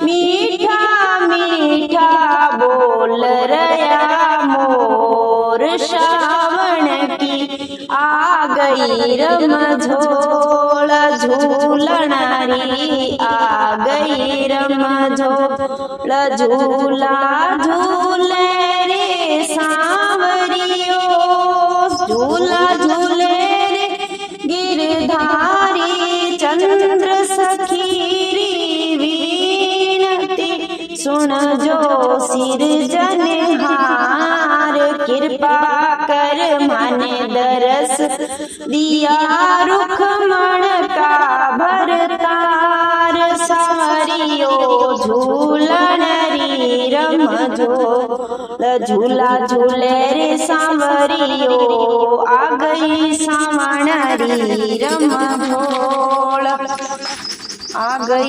मीठा मीठा बोल रया मोर श्रावण की आ गई रमझोल झूलणारी आ गई रमझोल झूला झूले रे सांवरियो झूला झूले रे गिरधारी चंद्र सखीरी वीणती सुन जो सिरजनहार कृपा कर माने दरस दिया रुख मण का भरतार सांवरियो झूलन री रमझोल झूला झूले रे सांवरियो आ गई सावण री रमझोल आ गई।